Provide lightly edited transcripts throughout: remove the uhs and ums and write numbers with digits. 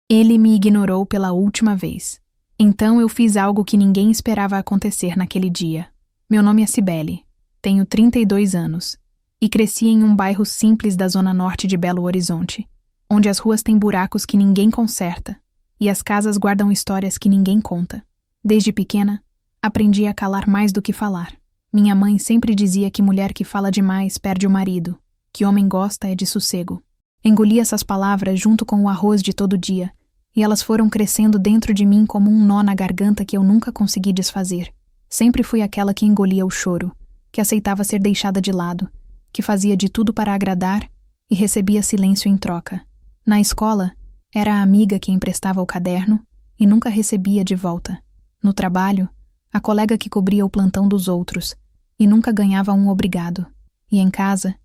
Ele me ignorou pela última vez. Então eu fiz algo que ninguém esperava acontecer naquele dia. Meu nome é Cibele, tenho 32 anos e cresci em um bairro simples da zona norte de Belo Horizonte, onde as ruas têm buracos que ninguém conserta e as casas guardam histórias que ninguém conta. Desde pequena, aprendi a calar mais do que falar. Minha mãe sempre dizia que mulher que fala demais perde o marido, que homem gosta é de sossego. Engoli essas palavras junto com o arroz de todo dia, e elas foram crescendo dentro de mim como um nó na garganta que eu nunca consegui desfazer. Sempre fui aquela que engolia o choro, que aceitava ser deixada de lado, que fazia de tudo para agradar e recebia silêncio em troca. Na escola, era a amiga que emprestava o caderno e nunca recebia de volta. No trabalho, a colega que cobria o plantão dos outros e nunca ganhava um obrigado. E em casa,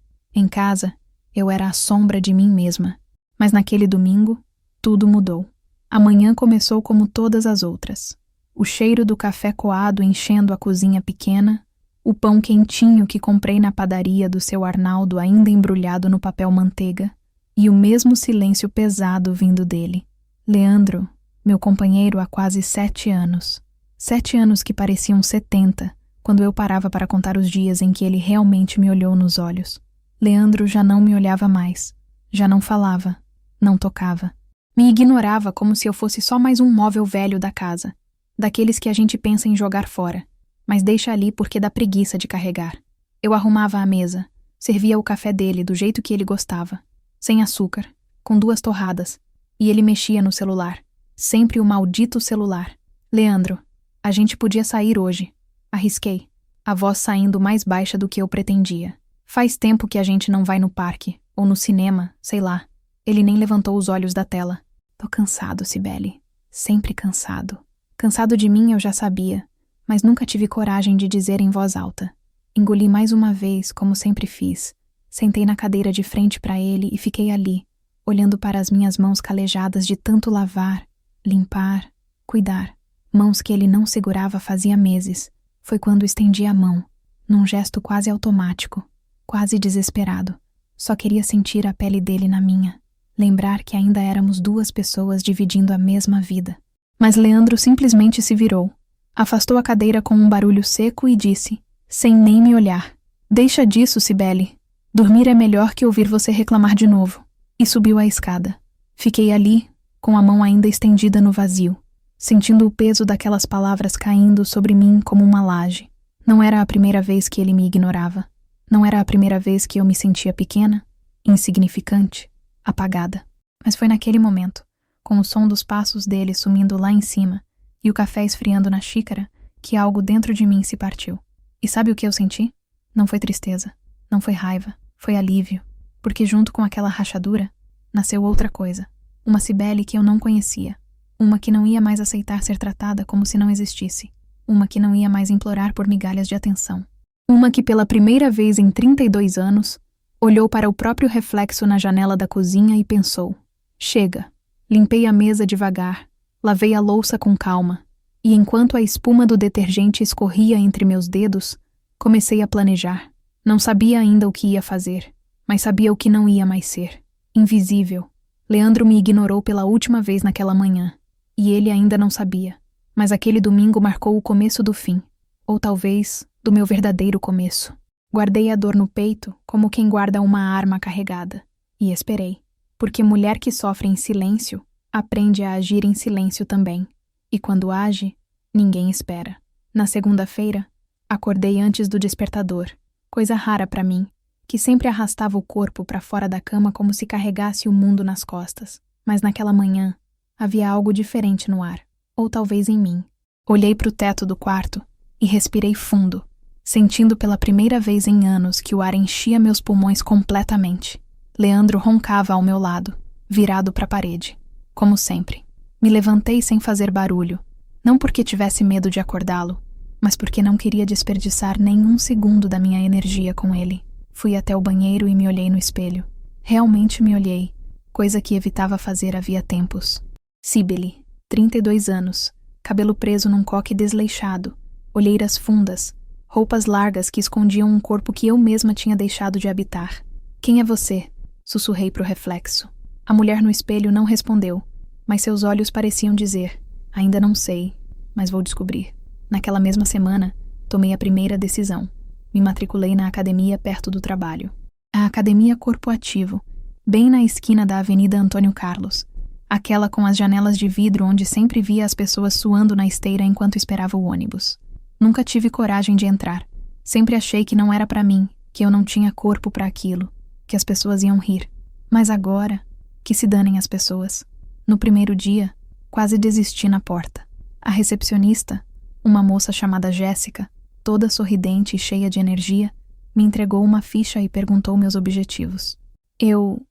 eu era a sombra de mim mesma. Mas naquele domingo, tudo mudou. A manhã começou como todas as outras. O cheiro do café coado enchendo a cozinha pequena, o pão quentinho que comprei na padaria do seu Arnaldo ainda embrulhado no papel manteiga, e o mesmo silêncio pesado vindo dele. Leandro, meu companheiro há quase 7 anos. 7 anos que pareciam 70, quando eu parava para contar os dias em que ele realmente me olhou nos olhos. Leandro já não me olhava mais, já não falava, não tocava. Me ignorava como se eu fosse só mais um móvel velho da casa, daqueles que a gente pensa em jogar fora, mas deixa ali porque dá preguiça de carregar. Eu arrumava a mesa, servia o café dele do jeito que ele gostava, sem açúcar, com 2 torradas, e ele mexia no celular, sempre o maldito celular. Leandro, a gente podia sair hoje. Arrisquei, a voz saindo mais baixa do que eu pretendia. Faz tempo que a gente não vai no parque, ou no cinema, sei lá. Ele nem levantou os olhos da tela. Tô cansado, Cibele. Sempre cansado. Cansado de mim eu já sabia, mas nunca tive coragem de dizer em voz alta. Engoli mais uma vez, como sempre fiz. Sentei na cadeira de frente para ele e fiquei ali, olhando para as minhas mãos calejadas de tanto lavar, limpar, cuidar. Mãos que ele não segurava fazia meses. Foi quando estendi a mão, num gesto quase automático, quase desesperado. Só queria sentir a pele dele na minha. Lembrar que ainda éramos 2 pessoas dividindo a mesma vida. Mas Leandro simplesmente se virou. Afastou a cadeira com um barulho seco e disse, sem nem me olhar: Deixa disso, Cibele. Dormir é melhor que ouvir você reclamar de novo. E subiu a escada. Fiquei ali, com a mão ainda estendida no vazio, sentindo o peso daquelas palavras caindo sobre mim como uma laje. Não era a primeira vez que ele me ignorava. Não era a primeira vez que eu me sentia pequena, insignificante, apagada. Mas foi naquele momento, com o som dos passos dele sumindo lá em cima e o café esfriando na xícara, que algo dentro de mim se partiu. E sabe o que eu senti? Não foi tristeza, não foi raiva, foi alívio, porque junto com aquela rachadura, nasceu outra coisa. Uma Cibele que eu não conhecia. Uma que não ia mais aceitar ser tratada como se não existisse. Uma que não ia mais implorar por migalhas de atenção. Uma que pela primeira vez em 32 anos, olhou para o próprio reflexo na janela da cozinha e pensou: chega. Limpei a mesa devagar, lavei a louça com calma, e enquanto a espuma do detergente escorria entre meus dedos, comecei a planejar. Não sabia ainda o que ia fazer, mas sabia o que não ia mais ser. Invisível. Leandro me ignorou pela última vez naquela manhã, e ele ainda não sabia. Mas aquele domingo marcou o começo do fim, ou talvez do meu verdadeiro começo. Guardei a dor no peito como quem guarda uma arma carregada, e esperei. Porque mulher que sofre em silêncio aprende a agir em silêncio também. E quando age, ninguém espera. Na segunda-feira, acordei antes do despertador, coisa rara para mim, que sempre arrastava o corpo para fora da cama como se carregasse o mundo nas costas. Mas naquela manhã, havia algo diferente no ar, ou talvez em mim. Olhei para o teto do quarto e respirei fundo, sentindo pela primeira vez em anos que o ar enchia meus pulmões completamente. Leandro roncava ao meu lado, virado para a parede, como sempre. Me levantei sem fazer barulho, não porque tivesse medo de acordá-lo, mas porque não queria desperdiçar nenhum segundo da minha energia com ele. Fui até o banheiro e me olhei no espelho. Realmente me olhei, coisa que evitava fazer havia tempos. Cibele, 32 anos, cabelo preso num coque desleixado, olheiras fundas, roupas largas que escondiam um corpo que eu mesma tinha deixado de habitar. Quem é você? Sussurrei pro reflexo. A mulher no espelho não respondeu, mas seus olhos pareciam dizer: ainda não sei, mas vou descobrir. Naquela mesma semana, tomei a primeira decisão. Me matriculei na academia perto do trabalho. A Academia Corpo Ativo, bem na esquina da Avenida Antônio Carlos. Aquela com as janelas de vidro onde sempre via as pessoas suando na esteira enquanto esperava o ônibus. Nunca tive coragem de entrar. Sempre achei que não era para mim, que eu não tinha corpo para aquilo, que as pessoas iam rir. Mas agora, que se danem as pessoas. No primeiro dia, quase desisti na porta. A recepcionista, uma moça chamada Jéssica, toda sorridente e cheia de energia, me entregou uma ficha e perguntou meus objetivos. Eu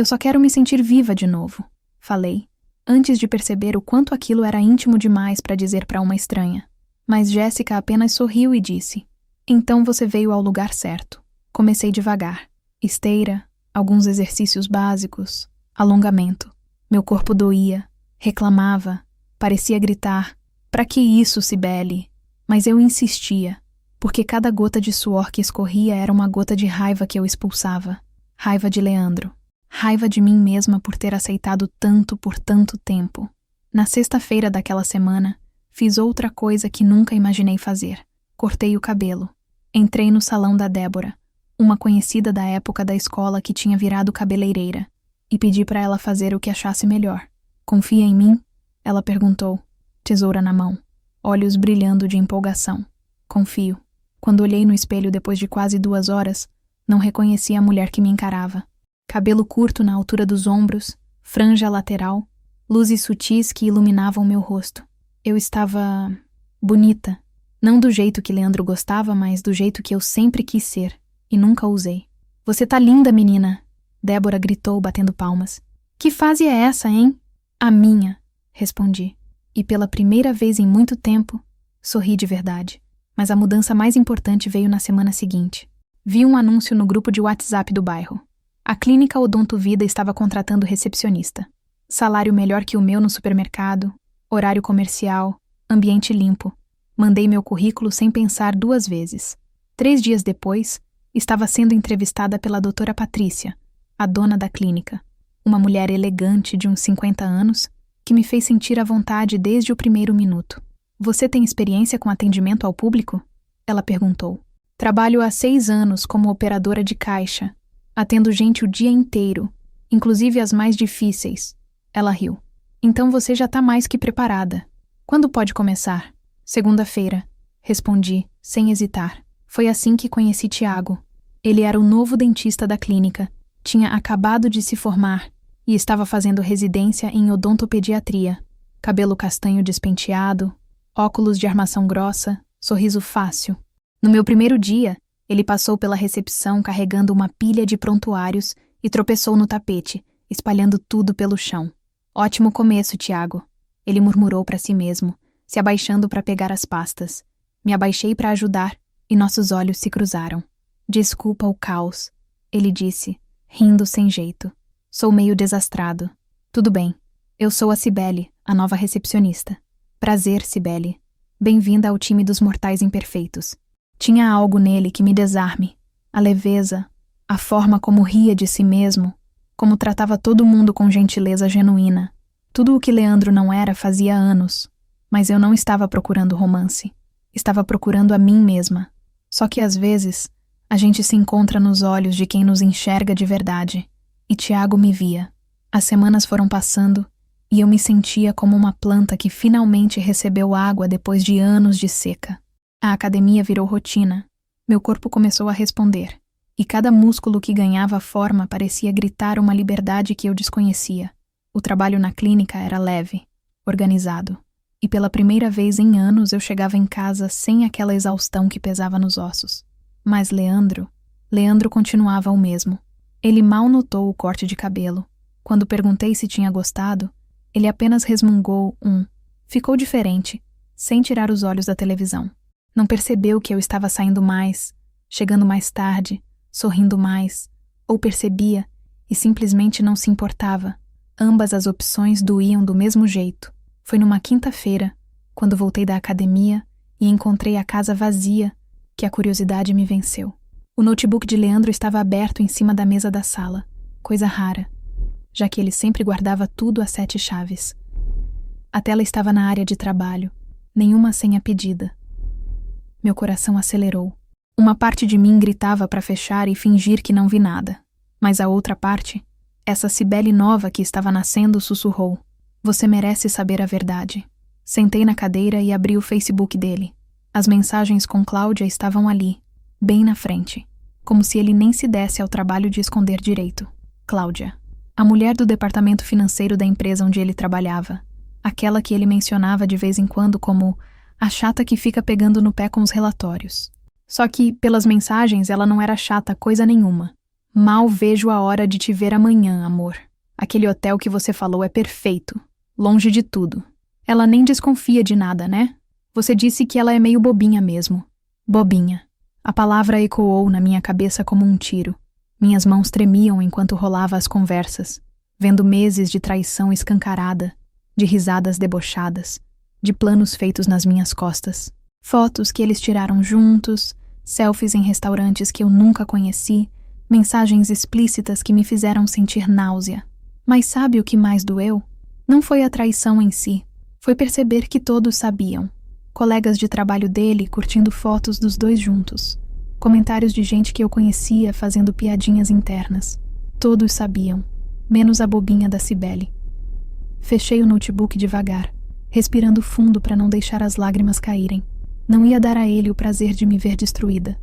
só quero me sentir viva de novo, falei, antes de perceber o quanto aquilo era íntimo demais para dizer para uma estranha. Mas Jéssica apenas sorriu e disse: então você veio ao lugar certo. Comecei devagar. Esteira, alguns exercícios básicos, alongamento. Meu corpo doía, reclamava, parecia gritar: para que isso, Cibele? Mas eu insistia, porque cada gota de suor que escorria era uma gota de raiva que eu expulsava. Raiva de Leandro. Raiva de mim mesma por ter aceitado tanto por tanto tempo. Na sexta-feira daquela semana, fiz outra coisa que nunca imaginei fazer. Cortei o cabelo. Entrei no salão da Débora, uma conhecida da época da escola que tinha virado cabeleireira, e pedi para ela fazer o que achasse melhor. Confia em mim? Ela perguntou, tesoura na mão, olhos brilhando de empolgação. Confio. Quando olhei no espelho depois de quase 2 horas, não reconheci a mulher que me encarava. Cabelo curto na altura dos ombros, franja lateral, luzes sutis que iluminavam meu rosto. Eu estava bonita. Não do jeito que Leandro gostava, mas do jeito que eu sempre quis ser, e nunca usei. Você tá linda, menina! Débora gritou, batendo palmas. Que fase é essa, hein? A minha, respondi. E pela primeira vez em muito tempo, sorri de verdade. Mas a mudança mais importante veio na semana seguinte. Vi um anúncio no grupo de WhatsApp do bairro. A clínica Odonto Vida estava contratando recepcionista. Salário melhor que o meu no supermercado, horário comercial, ambiente limpo. Mandei meu currículo sem pensar 2 vezes. 3 dias depois, estava sendo entrevistada pela doutora Patrícia, a dona da clínica. Uma mulher elegante de uns 50 anos, que me fez sentir à vontade desde o primeiro minuto. Você tem experiência com atendimento ao público? Ela perguntou. Trabalho há 6 anos como operadora de caixa. Atendo gente o dia inteiro, inclusive as mais difíceis. Ela riu. Então você já está mais que preparada. Quando pode começar? Segunda-feira, respondi, sem hesitar. Foi assim que conheci Tiago. Ele era o novo dentista da clínica, tinha acabado de se formar e estava fazendo residência em odontopediatria. Cabelo castanho despenteado, óculos de armação grossa, sorriso fácil. No meu primeiro dia, ele passou pela recepção carregando uma pilha de prontuários e tropeçou no tapete, espalhando tudo pelo chão. Ótimo começo, Tiago. Ele murmurou para si mesmo, se abaixando para pegar as pastas. Me abaixei para ajudar e nossos olhos se cruzaram. Desculpa o caos, ele disse, rindo sem jeito. Sou meio desastrado. Tudo bem. Eu sou a Cibele, a nova recepcionista. Prazer, Cibele. Bem-vinda ao time dos mortais imperfeitos. Tinha algo nele que me desarme. A leveza, a forma como ria de si mesmo, como tratava todo mundo com gentileza genuína. Tudo o que Leandro não era fazia anos, mas eu não estava procurando romance. Estava procurando a mim mesma. Só que às vezes, a gente se encontra nos olhos de quem nos enxerga de verdade. E Tiago me via. As semanas foram passando e eu me sentia como uma planta que finalmente recebeu água depois de anos de seca. A academia virou rotina. Meu corpo começou a responder. E cada músculo que ganhava forma parecia gritar uma liberdade que eu desconhecia. O trabalho na clínica era leve, organizado. E pela primeira vez em anos eu chegava em casa sem aquela exaustão que pesava nos ossos. Mas Leandro continuava o mesmo. Ele mal notou o corte de cabelo. Quando perguntei se tinha gostado, ele apenas resmungou ficou diferente, sem tirar os olhos da televisão. Não percebeu que eu estava saindo mais, chegando mais tarde, sorrindo mais, ou percebia e simplesmente não se importava. Ambas as opções doíam do mesmo jeito. Foi numa quinta-feira, quando voltei da academia e encontrei a casa vazia, que a curiosidade me venceu. O notebook de Leandro estava aberto em cima da mesa da sala, coisa rara, já que ele sempre guardava tudo a 7 chaves. A tela estava na área de trabalho. Nenhuma senha pedida. Meu coração acelerou. Uma parte de mim gritava para fechar e fingir que não vi nada. Mas a outra parte, essa Cibele nova que estava nascendo, sussurrou: "Você merece saber a verdade." Sentei na cadeira e abri o Facebook dele. As mensagens com Cláudia estavam ali, bem na frente, como se ele nem se desse ao trabalho de esconder direito. Cláudia, a mulher do departamento financeiro da empresa onde ele trabalhava, aquela que ele mencionava de vez em quando como a chata que fica pegando no pé com os relatórios. Só que, pelas mensagens, ela não era chata coisa nenhuma. "Mal vejo a hora de te ver amanhã, amor. Aquele hotel que você falou é perfeito, longe de tudo. Ela nem desconfia de nada, né? Você disse que ela é meio bobinha mesmo." Bobinha. A palavra ecoou na minha cabeça como um tiro. Minhas mãos tremiam enquanto rolava as conversas, vendo meses de traição escancarada, de risadas debochadas, de planos feitos nas minhas costas. Fotos que eles tiraram juntos, selfies em restaurantes que eu nunca conheci, mensagens explícitas que me fizeram sentir náusea. Mas sabe o que mais doeu? Não foi a traição em si. Foi perceber que todos sabiam. Colegas de trabalho dele curtindo fotos dos dois juntos. Comentários de gente que eu conhecia fazendo piadinhas internas. Todos sabiam, menos a bobinha da Cibele. Fechei o notebook devagar, respirando fundo para não deixar as lágrimas caírem. Não ia dar a ele o prazer de me ver destruída.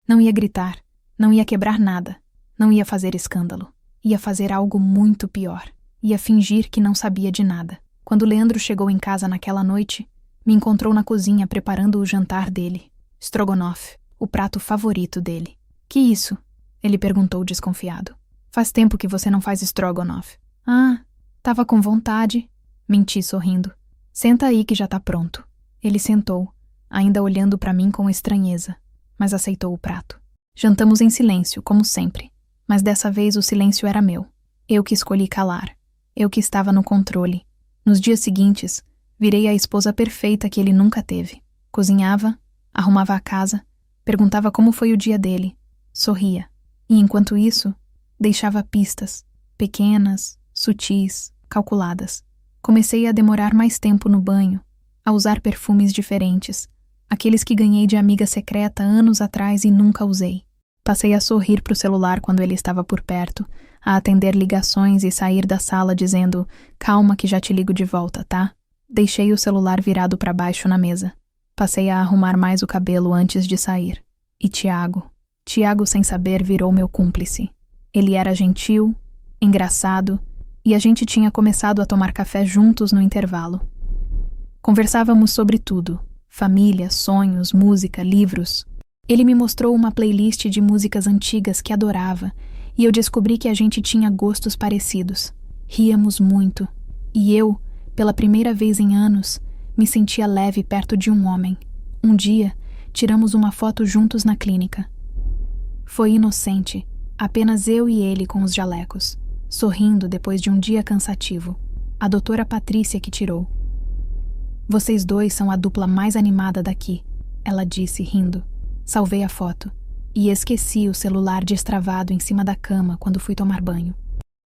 Não ia gritar, não ia quebrar nada, não ia fazer escândalo. Ia fazer algo muito pior. Ia fingir que não sabia de nada. Quando Leandro chegou em casa naquela noite, me encontrou na cozinha preparando o jantar dele. Strogonoff, o prato favorito dele. "Que isso?" ele perguntou desconfiado. "Faz tempo que você não faz Strogonoff." "Ah, tava com vontade." Menti sorrindo. "Senta aí que já tá pronto." Ele sentou, ainda olhando para mim com estranheza, mas aceitou o prato. Jantamos em silêncio, como sempre, mas dessa vez o silêncio era meu. Eu que escolhi calar. Eu que estava no controle. Nos dias seguintes, virei a esposa perfeita que ele nunca teve. Cozinhava, arrumava a casa, perguntava como foi o dia dele, sorria. E enquanto isso, deixava pistas, pequenas, sutis, calculadas. Comecei a demorar mais tempo no banho, a usar perfumes diferentes, aqueles que ganhei de amiga secreta anos atrás e nunca usei. Passei a sorrir pro celular quando ele estava por perto, a atender ligações e sair da sala dizendo: "Calma que já te ligo de volta, tá?" Deixei o celular virado para baixo na mesa. Passei a arrumar mais o cabelo antes de sair. E Tiago sem saber virou meu cúmplice. Ele era gentil, engraçado, e a gente tinha começado a tomar café juntos no intervalo. Conversávamos sobre tudo: família, sonhos, música, livros. Ele me mostrou uma playlist de músicas antigas que adorava, e eu descobri que a gente tinha gostos parecidos. Ríamos muito, e eu, pela primeira vez em anos, me sentia leve perto de um homem. Um dia, tiramos uma foto juntos na clínica. Foi inocente, apenas eu e ele com os jalecos, sorrindo depois de um dia cansativo. A doutora Patrícia que tirou. "Vocês dois são a dupla mais animada daqui," ela disse, rindo. Salvei a foto e esqueci o celular destravado em cima da cama quando fui tomar banho.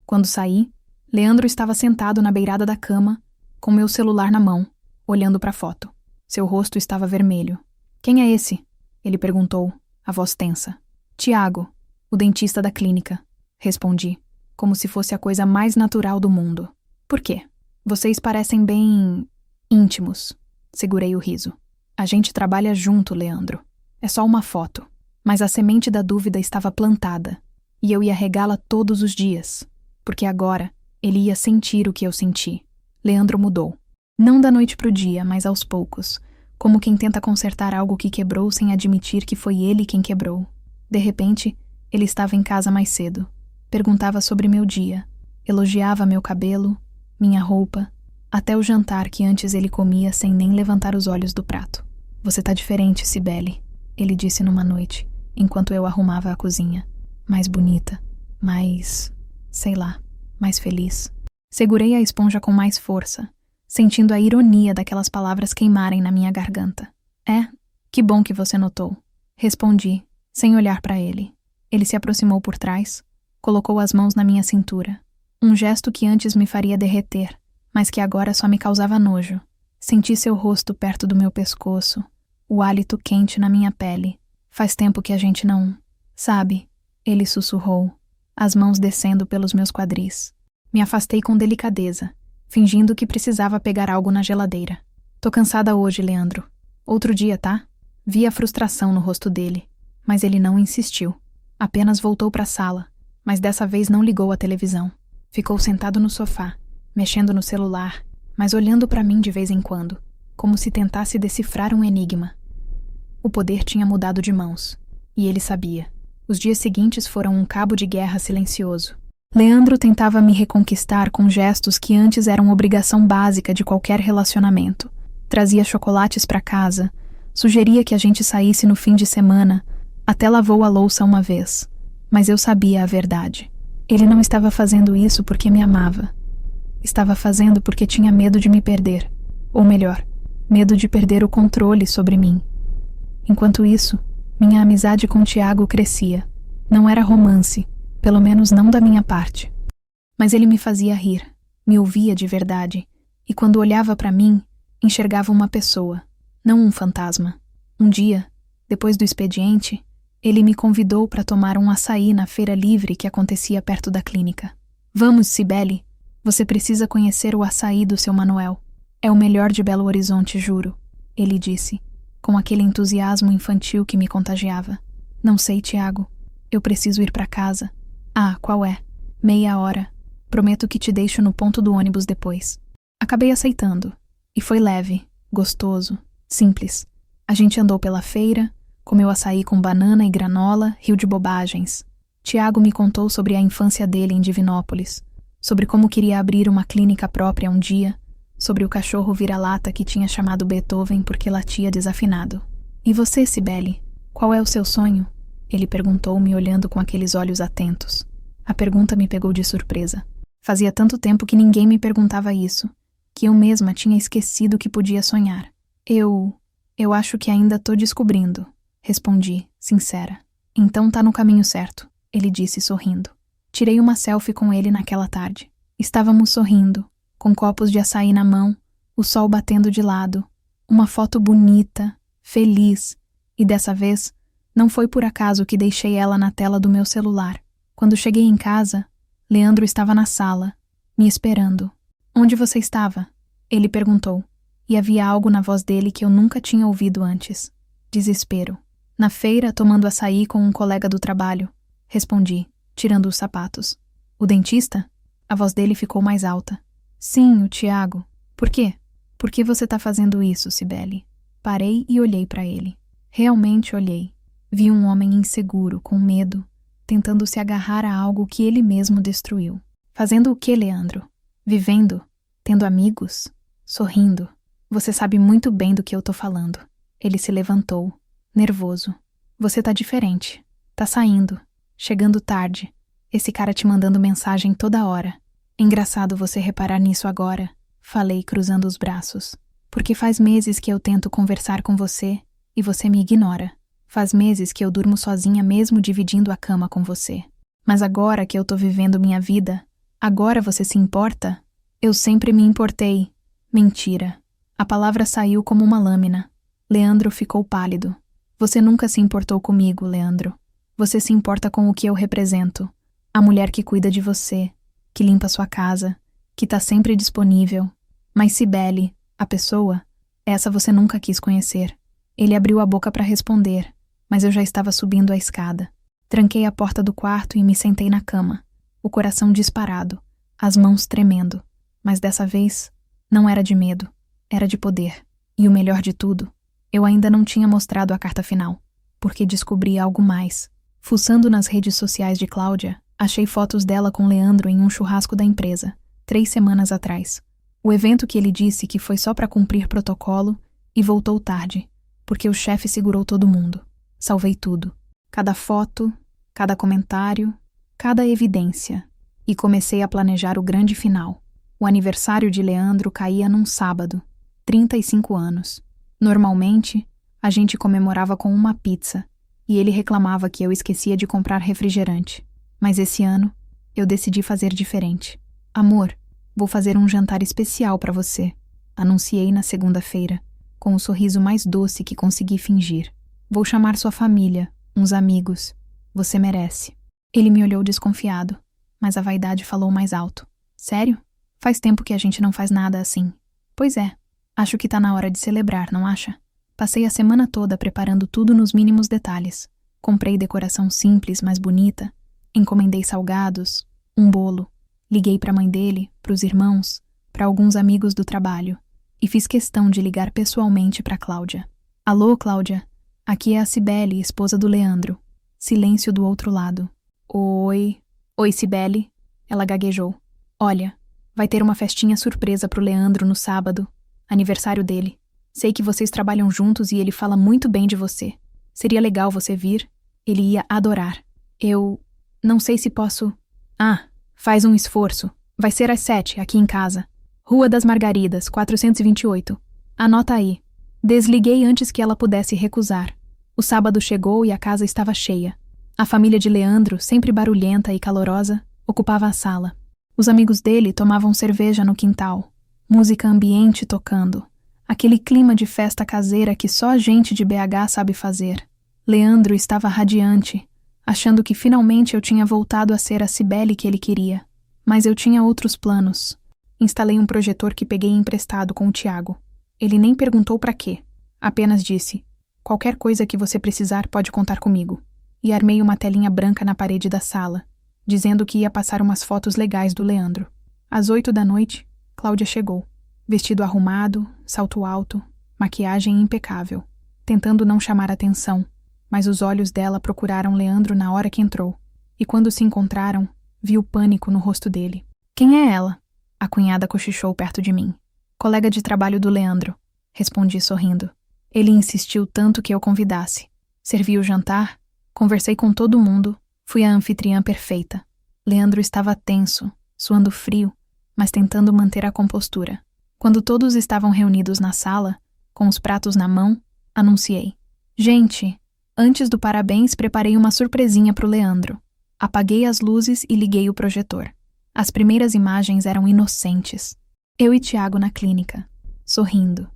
Quando saí, Leandro estava sentado na beirada da cama, com meu celular na mão, olhando para a foto. Seu rosto estava vermelho. "Quem é esse?" ele perguntou, a voz tensa. "Tiago, o dentista da clínica," respondi, como se fosse a coisa mais natural do mundo. "Por quê?" "Vocês parecem bem íntimos." Segurei o riso. "A gente trabalha junto, Leandro. É só uma foto." Mas a semente da dúvida estava plantada, e eu ia regá-la todos os dias, porque agora ele ia sentir o que eu senti. Leandro mudou. Não da noite pro dia, mas aos poucos, como quem tenta consertar algo que quebrou sem admitir que foi ele quem quebrou. De repente, ele estava em casa mais cedo. Perguntava sobre meu dia, elogiava meu cabelo, minha roupa, até o jantar que antes ele comia sem nem levantar os olhos do prato. "Você tá diferente, Cibele," ele disse numa noite, enquanto eu arrumava a cozinha. "Mais bonita, mais, sei lá, mais feliz." Segurei a esponja com mais força, sentindo a ironia daquelas palavras queimarem na minha garganta. "É, que bom que você notou," respondi, sem olhar para ele. Ele se aproximou por trás, colocou as mãos na minha cintura. Um gesto que antes me faria derreter, mas que agora só me causava nojo. Senti seu rosto perto do meu pescoço, o hálito quente na minha pele. Faz tempo que a gente não... Sabe? Ele sussurrou, as mãos descendo pelos meus quadris. Me afastei com delicadeza, fingindo que precisava pegar algo na geladeira. Tô cansada hoje, Leandro. Outro dia, tá? Vi a frustração no rosto dele, mas ele não insistiu. Apenas voltou para a sala, mas dessa vez não ligou a televisão. Ficou sentado no sofá, mexendo no celular, mas olhando para mim de vez em quando, como se tentasse decifrar um enigma. O poder tinha mudado de mãos, e ele sabia. Os dias seguintes foram um cabo de guerra silencioso. Leandro tentava me reconquistar com gestos que antes eram obrigação básica de qualquer relacionamento. Trazia chocolates para casa, sugeria que a gente saísse no fim de semana, até lavou a louça uma vez. Mas eu sabia a verdade. Ele não estava fazendo isso porque me amava. Estava fazendo porque tinha medo de me perder. Ou melhor, medo de perder o controle sobre mim. Enquanto isso, minha amizade com Tiago crescia. Não era romance, pelo menos não da minha parte. Mas ele me fazia rir, me ouvia de verdade, e quando olhava para mim, enxergava uma pessoa, não um fantasma. Um dia, depois do expediente, ele me convidou para tomar um açaí na feira livre que acontecia perto da clínica. Vamos, Cibele, você precisa conhecer o açaí do seu Manuel. É o melhor de Belo Horizonte, juro, ele disse, com aquele entusiasmo infantil que me contagiava. Não sei, Tiago, eu preciso ir para casa. Ah, qual é? Meia hora. Prometo que te deixo no ponto do ônibus depois. Acabei aceitando. E foi leve, gostoso, simples. A gente andou pela feira, comeu açaí com banana e granola, riu de bobagens. Tiago me contou sobre a infância dele em Divinópolis, sobre como queria abrir uma clínica própria um dia, sobre o cachorro vira-lata que tinha chamado Beethoven porque latia desafinado. E você, Cibele, qual é o seu sonho? Ele perguntou, me olhando com aqueles olhos atentos. A pergunta me pegou de surpresa. Fazia tanto tempo que ninguém me perguntava isso, que eu mesma tinha esquecido que podia sonhar. Eu acho que ainda tô descobrindo, respondi, sincera. Então tá no caminho certo, ele disse sorrindo. Tirei uma selfie com ele naquela tarde. Estávamos sorrindo, com copos de açaí na mão, o sol batendo de lado, uma foto bonita, feliz, e dessa vez não foi por acaso que deixei ela na tela do meu celular. Quando cheguei em casa, Leandro estava na sala, me esperando. Onde você estava? Ele perguntou, e havia algo na voz dele que eu nunca tinha ouvido antes. Desespero. Na feira, tomando açaí com um colega do trabalho, respondi, tirando os sapatos. O dentista? A voz dele ficou mais alta. Sim, o Tiago. Por quê? Por que você tá fazendo isso, Cibele? Parei e olhei para ele. Realmente olhei. Vi um homem inseguro, com medo, tentando se agarrar a algo que ele mesmo destruiu. Fazendo o quê, Leandro? Vivendo? Tendo amigos? Sorrindo? Você sabe muito bem do que eu tô falando. Ele se levantou, nervoso. Você tá diferente. Tá saindo. Chegando tarde. Esse cara te mandando mensagem toda hora. Engraçado você reparar nisso agora, falei cruzando os braços. Porque faz meses que eu tento conversar com você e você me ignora. Faz meses que eu durmo sozinha mesmo dividindo a cama com você. Mas agora que eu tô vivendo minha vida, agora você se importa? Eu sempre me importei. Mentira. A palavra saiu como uma lâmina. Leandro ficou pálido. Você nunca se importou comigo, Leandro. Você se importa com o que eu represento. A mulher que cuida de você, que limpa sua casa, que tá sempre disponível. Mas Cibele, a pessoa, essa você nunca quis conhecer. Ele abriu a boca para responder, mas eu já estava subindo a escada. Tranquei a porta do quarto e me sentei na cama, o coração disparado, as mãos tremendo. Mas dessa vez, não era de medo, era de poder. E o melhor de tudo, eu ainda não tinha mostrado a carta final, porque descobri algo mais. Fuçando nas redes sociais de Cláudia, achei fotos dela com Leandro em um churrasco da empresa, 3 semanas atrás. O evento que ele disse que foi só para cumprir protocolo e voltou tarde, porque o chefe segurou todo mundo. Salvei tudo. Cada foto, cada comentário, cada evidência. E comecei a planejar o grande final. O aniversário de Leandro caía num sábado, 35 anos. Normalmente, a gente comemorava com uma pizza, e ele reclamava que eu esquecia de comprar refrigerante. Mas esse ano, eu decidi fazer diferente. Amor, Vou fazer um jantar especial para você, anunciei na segunda-feira, com o sorriso mais doce que consegui fingir. Vou chamar sua família, uns amigos. Você merece. Ele me olhou desconfiado, mas a vaidade falou mais alto. Sério? Faz tempo que a gente não faz nada assim. Pois é. Acho que tá na hora de celebrar, não acha? Passei a semana toda preparando tudo nos mínimos detalhes. Comprei decoração simples, mas bonita. Encomendei salgados, um bolo. Liguei para a mãe dele, para os irmãos, para alguns amigos do trabalho. E fiz questão de ligar pessoalmente para Cláudia. Alô, Cláudia. Aqui é a Cibele, esposa do Leandro. Silêncio do outro lado. Oi. Oi, Cibele. Ela gaguejou. Olha, vai ter uma festinha surpresa pro Leandro no sábado. Aniversário dele. Sei que vocês trabalham juntos e ele fala muito bem de você. Seria legal você vir. Ele ia adorar. Eu não sei se posso... Faz um esforço. Vai ser às 7, aqui em casa. Rua das Margaridas, 428. Anota aí. Desliguei antes que ela pudesse recusar. O sábado chegou e a casa estava cheia. A família de Leandro, sempre barulhenta e calorosa, ocupava a sala. Os amigos dele tomavam cerveja no quintal. Música ambiente tocando. Aquele clima de festa caseira que só a gente de BH sabe fazer. Leandro estava radiante, achando que finalmente eu tinha voltado a ser a Cibele que ele queria. Mas eu tinha outros planos. Instalei um projetor que peguei emprestado com o Tiago. Ele nem perguntou para quê. Apenas disse, qualquer coisa que você precisar pode contar comigo. E armei uma telinha branca na parede da sala, dizendo que ia passar umas fotos legais do Leandro. Às 8 da noite, Cláudia chegou. Vestido arrumado, salto alto, maquiagem impecável. Tentando não chamar atenção, mas os olhos dela procuraram Leandro na hora que entrou. E quando se encontraram, vi o pânico no rosto dele. Quem é ela? A cunhada cochichou perto de mim. Colega de trabalho do Leandro, respondi sorrindo. Ele insistiu tanto que eu convidasse. Servi o jantar, conversei com todo mundo, fui a anfitriã perfeita. Leandro estava tenso, suando frio, mas tentando manter a compostura. Quando todos estavam reunidos na sala, com os pratos na mão, anunciei. Gente, antes do parabéns preparei uma surpresinha pro Leandro. Apaguei as luzes e liguei o projetor. As primeiras imagens eram inocentes. Eu e Tiago na clínica, sorrindo.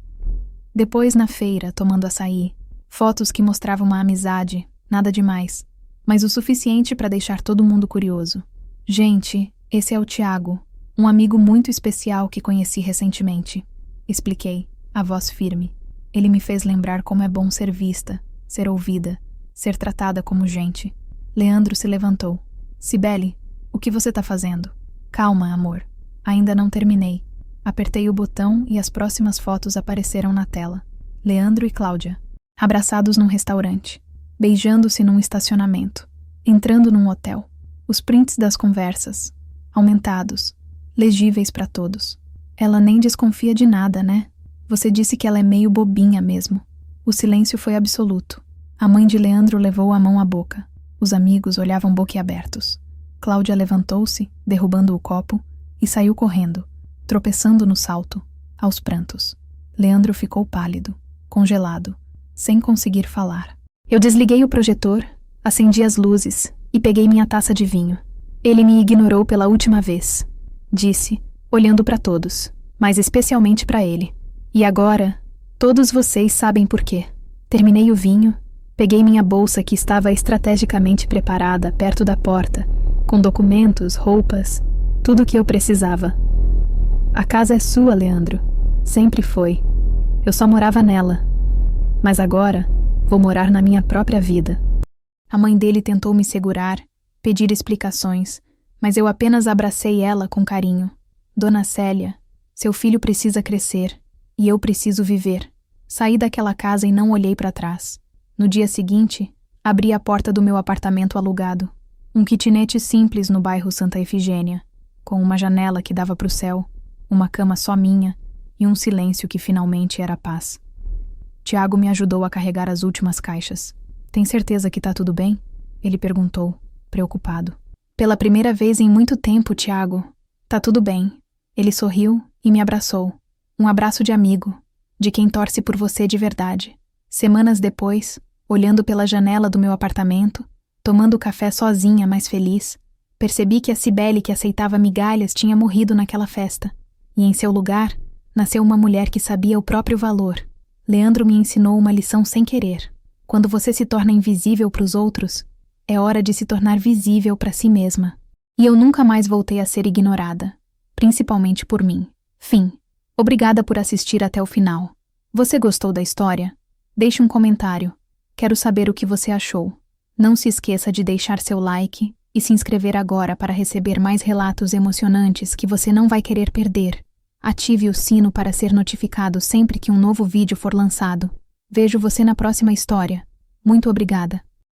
Depois na feira, tomando açaí. Fotos que mostravam uma amizade, nada demais, mas o suficiente para deixar todo mundo curioso. Gente, esse é o Tiago, um amigo muito especial que conheci recentemente. Expliquei, a voz firme. Ele me fez lembrar como é bom ser vista, ser ouvida, ser tratada como gente. Leandro se levantou. Cibele, o que você tá fazendo? Calma, amor. Ainda não terminei. Apertei o botão e as próximas fotos apareceram na tela. Leandro e Cláudia, abraçados num restaurante, beijando-se num estacionamento, entrando num hotel. Os prints das conversas, aumentados, legíveis para todos. Ela nem desconfia de nada, né? Você disse que ela é meio bobinha mesmo. O silêncio foi absoluto. A mãe de Leandro levou a mão à boca. Os amigos olhavam boquiabertos. Cláudia levantou-se, derrubando o copo, e saiu correndo, tropeçando no salto, aos prantos. Leandro ficou pálido, congelado, sem conseguir falar. Eu desliguei o projetor, acendi as luzes e peguei minha taça de vinho. Ele me ignorou pela última vez, disse, olhando para todos, mas especialmente para ele. E agora, todos vocês sabem por quê. Terminei o vinho, peguei minha bolsa que estava estrategicamente preparada perto da porta, com documentos, roupas, tudo o que eu precisava. A casa é sua, Leandro. Sempre foi. Eu só morava nela. Mas agora, vou morar na minha própria vida. A mãe dele tentou me segurar, pedir explicações, mas eu apenas abracei ela com carinho. Dona Célia, seu filho precisa crescer, e eu preciso viver. Saí daquela casa e não olhei para trás. No dia seguinte, abri a porta do meu apartamento alugado. Um kitnet simples no bairro Santa Efigênia, com uma janela que dava para o céu, uma cama só minha e um silêncio que finalmente era paz. Tiago me ajudou a carregar as últimas caixas. Tem certeza que tá tudo bem? Ele perguntou, preocupado. Pela primeira vez em muito tempo, Tiago. Tá tudo bem. Ele sorriu e me abraçou. Um abraço de amigo, de quem torce por você de verdade. Semanas depois, olhando pela janela do meu apartamento, tomando café sozinha, mas feliz, Percebi que a Cibele que aceitava migalhas tinha morrido naquela festa, e em seu lugar, nasceu uma mulher que sabia o próprio valor. Leandro me ensinou uma lição sem querer. Quando você se torna invisível para os outros, é hora de se tornar visível para si mesma. E eu nunca mais voltei a ser ignorada, principalmente por mim. Fim. Obrigada por assistir até o final. Você gostou da história? Deixe um comentário. Quero saber o que você achou. Não se esqueça de deixar seu like e se inscrever agora para receber mais relatos emocionantes que você não vai querer perder. Ative o sino para ser notificado sempre que um novo vídeo for lançado. Vejo você na próxima história. Muito obrigada.